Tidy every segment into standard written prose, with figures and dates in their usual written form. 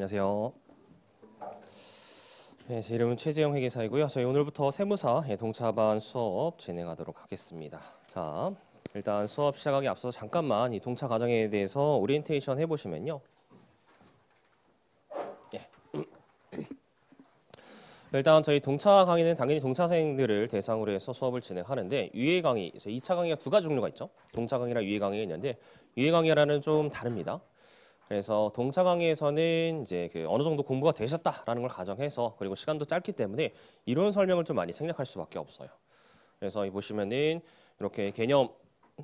안녕하세요. 네, 제 이름은 최재영 회계사이고요. 저희 오늘부터 세무사 동차반 수업 진행하도록 하겠습니다. 자, 일단 수업 시작하기 앞서서 잠깐만 이 동차 과정에 대해서 오리엔테이션 해보시면요. 예. 일단 저희 동차 강의는 당연히 동차생들을 대상으로 해서 수업을 진행하는데 유예 강의, 2차 강의가 두 가지 종류가 있죠. 동차 강의랑 유예 강의가 있는데 유예 강의라는 좀 다릅니다. 그래서 동차 강의에서는 이제 어느 정도 공부가 되셨다라는 걸 가정해서 그리고 시간도 짧기 때문에 이론 설명을 좀 많이 생략할 수밖에 없어요. 그래서 이 보시면은 이렇게 개념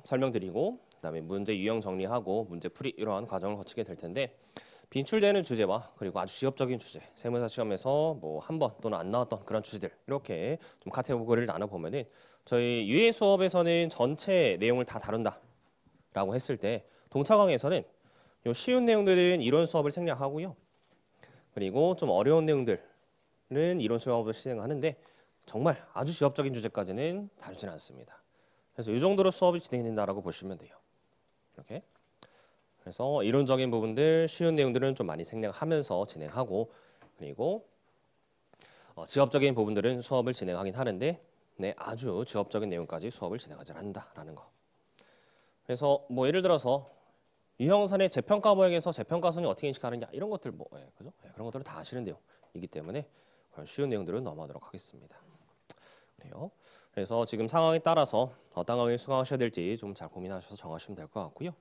설명드리고 그다음에 문제 유형 정리하고 문제 풀이 이러한 과정을 거치게 될 텐데 빈출되는 주제와 그리고 아주 지엽적인 주제, 세무사 시험에서 뭐 한 번 또는 안 나왔던 그런 주제들 이렇게 좀 카테고리를 나눠 보면은 저희 유예 수업에서는 전체 내용을 다 다룬다라고 했을 때 동차 강의에서는 요 쉬운 내용들은 이론 수업을 생략하고요. 그리고 좀 어려운 내용들은 이론 수업을 진행하는데 정말 아주 지엽적인 주제까지는 다루지는 않습니다. 그래서 이 정도로 수업이 진행된다라고 보시면 돼요. 이렇게. 그래서 이론적인 부분들, 쉬운 내용들은 좀 많이 생략하면서 진행하고 그리고 지엽적인 부분들은 수업을 진행하긴 하는데 네, 아주 지엽적인 내용까지 수업을 진행하지 않는다라는 거. 그래서 뭐 예를 들어서 유형선의 재평가 모형에서 재평가선이 어떻게 인식하느냐 이런 것들 뭐 그죠? 그런 것들을 다 아시는 내용이기 때문에 그런 쉬운 내용들은 넘어가도록 하겠습니다. 그래요. 그래서 지금 상황에 따라서 어떤 강의를 수강하셔야 될지 좀 잘 고민하셔서 정하시면 될 것 같고요.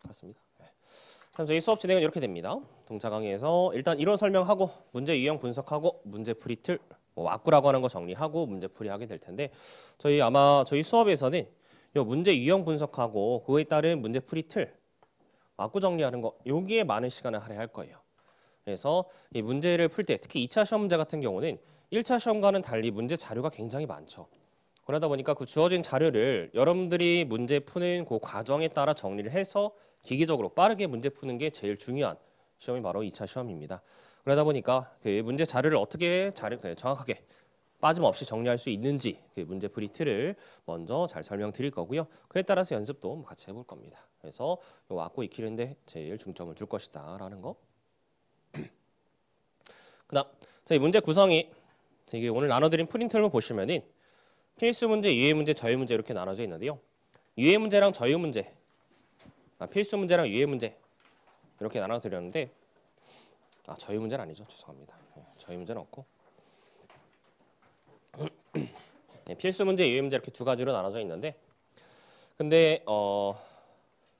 그렇습니다. 그럼 저희 수업 진행은 이렇게 됩니다. 동차 강의에서 일단 이론 설명하고 문제 유형 분석하고 문제 풀이 틀, 뭐 왁구라고 하는 거 정리하고 문제 풀이 하게 될 텐데 저희 수업에서는 요 문제 유형 분석하고 그에 따른 문제 풀이 틀, 왁구 정리하는 거 여기에 많은 시간을 할애할 거예요. 그래서 이 문제를 풀 때 특히 2차 시험 문제 같은 경우는 1차 시험과는 달리 문제 자료가 굉장히 많죠. 그러다 보니까 그 주어진 자료를 여러분들이 문제 푸는 그 과정에 따라 정리를 해서 기계적으로 빠르게 문제 푸는 게 제일 중요한 시험이 바로 2차 시험입니다. 그러다 보니까 그 문제 자료를 어떻게 정확하게 빠짐없이 정리할 수 있는지 그 문제풀이 틀을 먼저 잘 설명드릴 거고요. 그에 따라서 연습도 같이 해볼 겁니다. 그래서 요 왁구 익히는데 제일 중점을 줄 것이다라는 거. 그다음 저희 문제 구성이 이게 오늘 나눠드린 프린트를 보시면은 필수 문제, 유예 문제, 저유 문제 이렇게 나눠져 있는데요. 유예 문제랑 저유 문제, 필수 문제랑 유예 문제 이렇게 나눠드렸는데 저유 문제는 아니죠. 죄송합니다. 저유 문제는 없고 필수 문제, 유예 문제 이렇게 두 가지로 나눠져 있는데 근데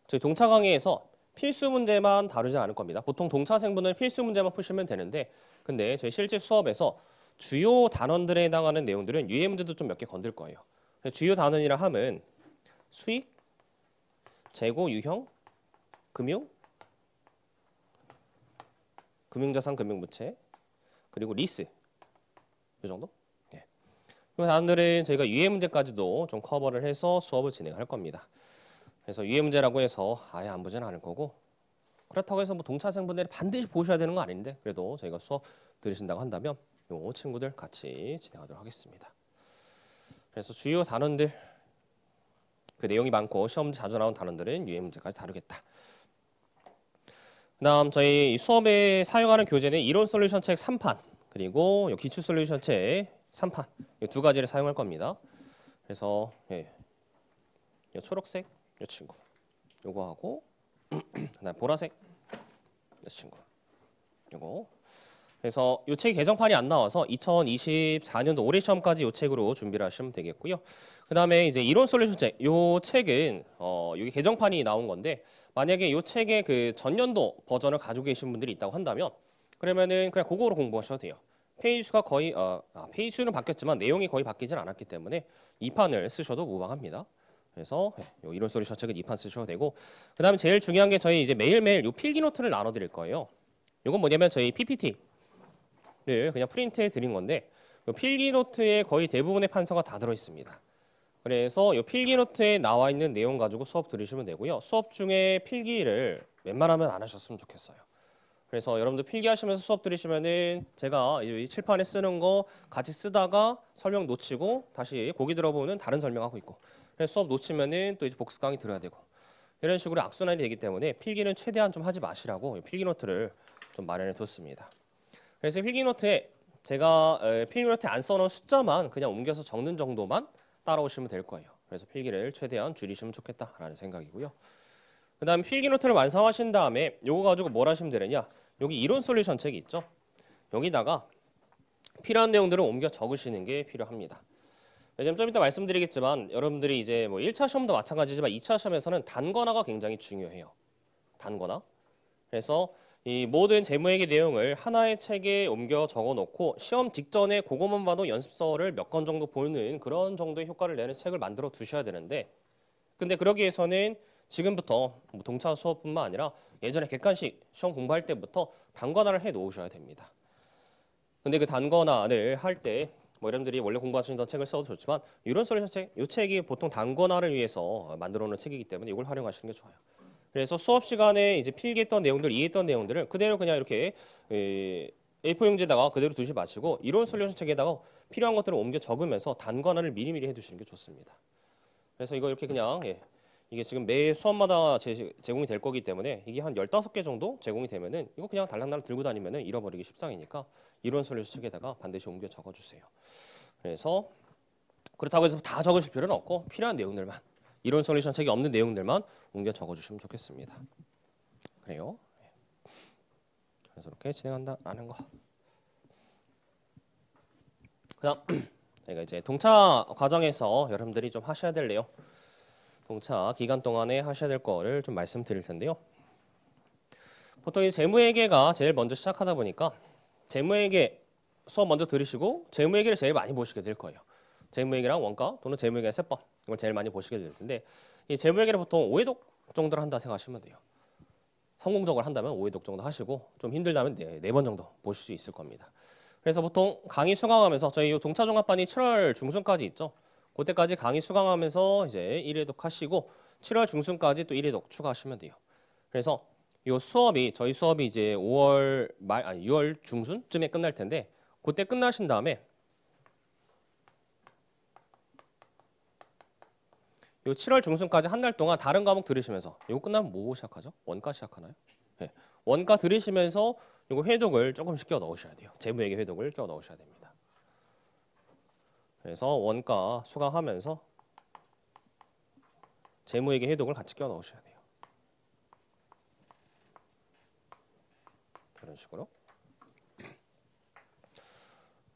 저희 동차 강의에서 필수 문제만 다루지 않을 겁니다. 보통 동차생분은 필수 문제만 푸시면 되는데 근데 저희 실제 수업에서 주요 단원들에 해당하는 내용들은 유예 문제도 좀 몇 개 건들 거예요. 주요 단원이라 함은 수익, 재고, 유형, 금융, 금융자산, 금융부채, 그리고 리스 이 정도? 네. 그 단원들은 저희가 유예 문제까지도 좀 커버를 해서 수업을 진행할 겁니다. 그래서 유예 문제라고 해서 아예 안 보지는 않을 거고 그렇다고 해서 뭐 동차생분들이 반드시 보셔야 되는 건 아닌데 그래도 저희가 수업 들으신다고 한다면 요 친구들 같이 진행하도록 하겠습니다. 그래서 주요 단원들 그 내용이 많고 시험 자주 나온 단원들은 유예 문제까지 다루겠다. 그다음 저희 수업에 사용하는 교재는 이론 솔루션 책 3판 그리고 요 기출 솔루션 책 3판 이 두 가지를 사용할 겁니다. 그래서 요 초록색 요 친구 요거 하고 그다음 보라색 요 친구 요거 그래서 이 책 개정판이 안 나와서 2024년도 올해 시험까지 이 책으로 준비를 하시면 되겠고요. 그다음에 이제 이론 솔루션 책, 이 책은 여기 개정판이 나온 건데 만약에 이 책의 그 전년도 버전을 가지고 계신 분들이 있다고 한다면 그러면은 그냥 그거로 공부하셔도 돼요. 페이지 수가 거의 페이지 수는 바뀌었지만 내용이 거의 바뀌진 않았기 때문에 2판을 쓰셔도 무방합니다. 그래서 요 이론 솔루션 책은 2판 쓰셔도 되고 그다음에 제일 중요한 게 저희 이제 매일매일 요 필기 노트를 나눠 드릴 거예요. 이건 뭐냐면 저희 PPT 를 그냥 프린트해 드린 건데 필기 노트에 거의 대부분의 판서가 다 들어 있습니다. 그래서 이 필기 노트에 나와 있는 내용 가지고 수업 들으시면 되고요. 수업 중에 필기를 웬만하면 안 하셨으면 좋겠어요. 그래서 여러분들 필기하시면서 수업 들으시면은 제가 이 칠판에 쓰는 거 같이 쓰다가 설명 놓치고 다시 고기 들어보면 다른 설명하고 있고 그래서 수업 놓치면은 또 이제 복습 강의 들어야 되고 이런 식으로 악순환이 되기 때문에 필기는 최대한 좀 하지 마시라고 필기 노트를 좀 마련해 뒀습니다. 그래서 필기 노트에 제가 필기 노트에 안 써놓은 숫자만 그냥 옮겨서 적는 정도만 따라오시면 될 거예요. 그래서 필기를 최대한 줄이시면 좋겠다라는 생각이고요. 그 다음에 필기 노트를 완성하신 다음에 요거 가지고 뭘 하시면 되느냐. 여기 이론 솔루션 책이 있죠. 여기다가 필요한 내용들을 옮겨 적으시는 게 필요합니다. 왜냐면 좀 이따 말씀드리겠지만 여러분들이 이제 뭐 1차 시험도 마찬가지지만 2차 시험에서는 단권화가 굉장히 중요해요. 단권화. 그래서 이 모든 재무회계 내용을 하나의 책에 옮겨 적어 놓고 시험 직전에 그것만 봐도 연습서를 몇 권 정도 보는 그런 정도의 효과를 내는 책을 만들어 두셔야 되는데 근데 그러기 위해서는 지금부터 뭐 동차 수업뿐만 아니라 예전에 객관식 시험 공부할 때부터 단권화를 해 놓으셔야 됩니다. 근데 그 단권화를 할 때 뭐 여러분들이 원래 공부하시던 책을 써도 좋지만 이론 솔루션 책, 이 책이 보통 단권화를 위해서 만들어 놓은 책이기 때문에 이걸 활용하시는 게 좋아요. 그래서 수업 시간에 이제 필기했던 내용들, 이해했던 내용들을 그대로 그냥 이렇게 A4 용지에다가 그대로 두지 마시고 이론 솔루션 책에다가 필요한 것들을 옮겨 적으면서 단권화를 미리미리 해두시는 게 좋습니다. 그래서 이거 이렇게 그냥 이게 지금 매 수업마다 제공이 될 거기 때문에 이게 한 15개 정도 제공이 되면은 이거 그냥 달랑달랑 들고 다니면은 잃어버리기 십상이니까 이론 솔루션 책에다가 반드시 옮겨 적어주세요. 그래서 그렇다고 해서 다 적으실 필요는 없고 필요한 내용들만 이론 솔루션 책이 없는 내용들만 옮겨 적어주시면 좋겠습니다. 그래요. 그래서 이렇게 진행한다라는 거. 그다음 제가 이제 동차 과정에서 여러분들이 좀 하셔야 될 내용. 동차 기간 동안에 하셔야 될 거를 좀 말씀드릴 텐데요. 보통 이 재무회계가 제일 먼저 시작하다 보니까 재무회계 수업 먼저 들으시고 재무회계를 제일 많이 보시게 될 거예요. 재무회계랑 원가 또는 재무회계 세법 이걸 제일 많이 보시게 될 텐데 이 재무회계를 보통 5회독 정도를 한다 생각하시면 돼요. 성공적으로 한다면 5회독 정도 하시고 좀 힘들다면 4번 정도 보실 수 있을 겁니다. 그래서 보통 강의 수강하면서 저희 동차종합반이 7월 중순까지 있죠. 그때까지 강의 수강하면서 이제 1회독 하시고 7월 중순까지 또 1회독 추가하시면 돼요. 그래서 이 수업이 저희 수업이 이제 5월 말 아니 6월 중순쯤에 끝날 텐데 그때 끝나신 다음에 요 7월 중순까지 한 달 동안 다른 과목 들으시면서 이거 끝나면 뭐 시작하죠? 원가 시작하나요? 네. 원가 들으시면서 이거 회독을 조금씩 끼워 넣으셔야 돼요. 재무회계 회독을 끼워 넣으셔야 됩니다. 그래서 원가 수강하면서 재무회계 회독을 같이 끼워 넣으셔야 돼요. 이런 식으로.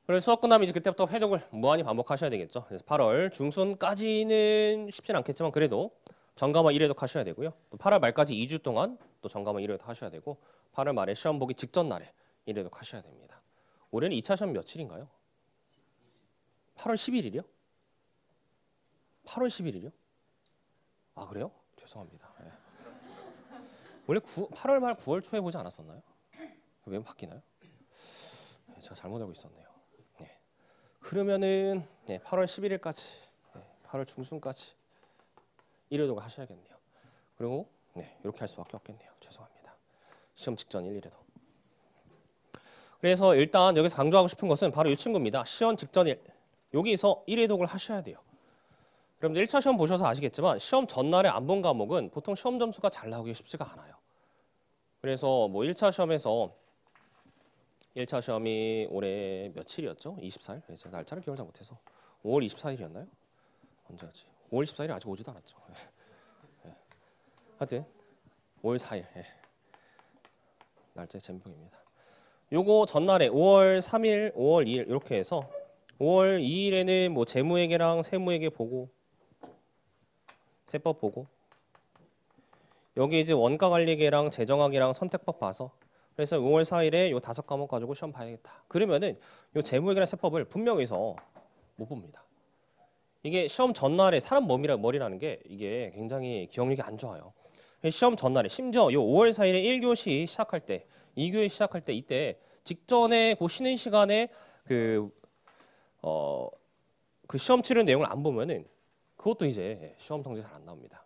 그래서 수업 끝나면 이제 그때부터 회독을 무한히 반복하셔야 되겠죠. 그래서 8월 중순까지는 쉽진 않겠지만 그래도 전과목 1회독 하셔야 되고요. 또 8월 말까지 2주 동안 또 전과목 1회독 하셔야 되고 8월 말에 시험 보기 직전 날에 1회독 하셔야 됩니다. 올해는 2차 시험 며칠인가요? 8월 11일이요? 8월 11일이요? 아 그래요? 죄송합니다. 네. 원래 8월 말 9월 초에 보지 않았었나요? 왜 바뀌나요? 네, 제가 잘못 알고 있었네요. 네. 그러면은 8월 11일까지 8월 중순까지 1회독을 하셔야겠네요. 그리고 이렇게 할 수밖에 없겠네요. 죄송합니다. 시험 직전 1회독. 그래서 일단 여기서 강조하고 싶은 것은 바로 이 친구입니다. 시험 직전 여기서 1회독을 하셔야 돼요. 여러분들 1차 시험 보셔서 아시겠지만 시험 전날에 안 본 과목은 보통 시험 점수가 잘 나오기 쉽지가 않아요. 그래서 뭐 1차 시험에서 1차 시험이 올해 며칠이었죠? 24일? 제가 날짜를 기억을 잘 못해서 5월 24일이었나요? 언제였지? 5월 24일이 아직 오지도 않았죠. 하여튼 5월 4일 날짜 젠병입니다. 요거 전날에 5월 3일, 5월 2일 이렇게 해서 5월 2일에는 뭐 재무회계랑 세무회계 보고 세법 보고 여기 이제 원가관리계랑 재정학이랑 선택법 봐서 그래서 5월 4일에 요 5과목 가지고 시험 봐야겠다. 그러면은 요 재무회계랑 세법을 분명히서 못 봅니다. 이게 시험 전날에 사람 머리라는 게 이게 굉장히 기억력이 안 좋아요. 시험 전날에 심지어 요 5월 4일에 1교시 시작할 때 2교시 시작할 때 이때 직전에 그 쉬는 시간에 그 시험 치는 내용을 안 보면은 그것도 이제 시험 성적이 잘 안 나옵니다.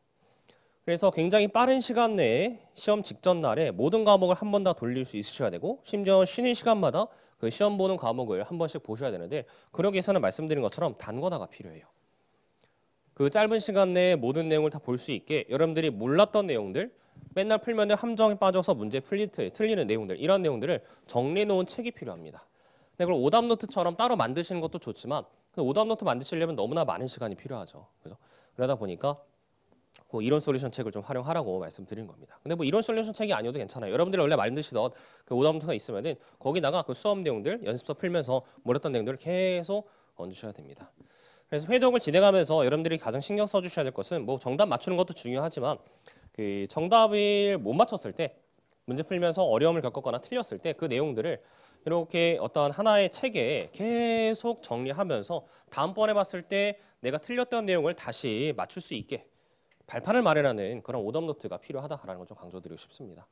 그래서 굉장히 빠른 시간 내에 시험 직전 날에 모든 과목을 한 번 다 돌릴 수 있으셔야 되고 심지어 쉬는 시간마다 그 시험 보는 과목을 한 번씩 보셔야 되는데 그러기 위해서는 말씀드린 것처럼 단권화가 필요해요. 그 짧은 시간 내에 모든 내용을 다 볼 수 있게 여러분들이 몰랐던 내용들, 맨날 풀면은 함정에 빠져서 문제 틀리는 내용들, 이런 내용들을 정리해 놓은 책이 필요합니다. 근데 그걸 오답 노트처럼 따로 만드시는 것도 좋지만 그 오답 노트 만드시려면 너무나 많은 시간이 필요하죠. 그죠? 그러다 보니까 뭐 이론 솔루션 책을 좀 활용하라고 말씀드린 겁니다. 근데 뭐 이론 솔루션 책이 아니어도 괜찮아요. 여러분들이 원래 만드시던 그 오답 노트가 있으면은 거기다가 그 수업 내용들, 연습서 풀면서 몰랐던 내용들을 계속 얹으셔야 됩니다. 그래서 회독을 진행하면서 여러분들이 가장 신경 써주셔야 될 것은 뭐 정답 맞추는 것도 중요하지만 그 정답을 못 맞췄을 때 문제 풀면서 어려움을 겪었거나 틀렸을 때 그 내용들을 이렇게 어떤 하나의 책에 계속 정리하면서 다음번에 봤을 때 내가 틀렸던 내용을 다시 맞출 수 있게 발판을 마련하는 그런 오답 노트가 필요하다라는 걸 좀 강조드리고 싶습니다.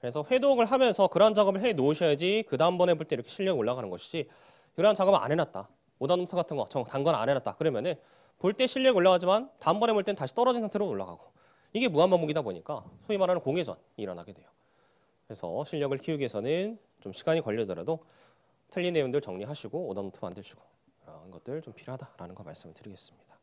그래서 회독을 하면서 그런 작업을 해 놓으셔야지 그 다음번에 볼 때 이렇게 실력이 올라가는 것이지 그런 작업을 안 해놨다. 오답 노트 같은 거 단건 안 해놨다. 그러면은 볼 때 실력이 올라가지만 다음번에 볼 땐 다시 떨어진 상태로 올라가고 이게 무한반복이다 보니까 소위 말하는 공회전이 일어나게 돼요. 그래서 실력을 키우기 위해서는 좀 시간이 걸리더라도 틀린 내용들 정리하시고 오답 노트 만드시고 그런 것들 좀 필요하다라는 거 말씀을 드리겠습니다.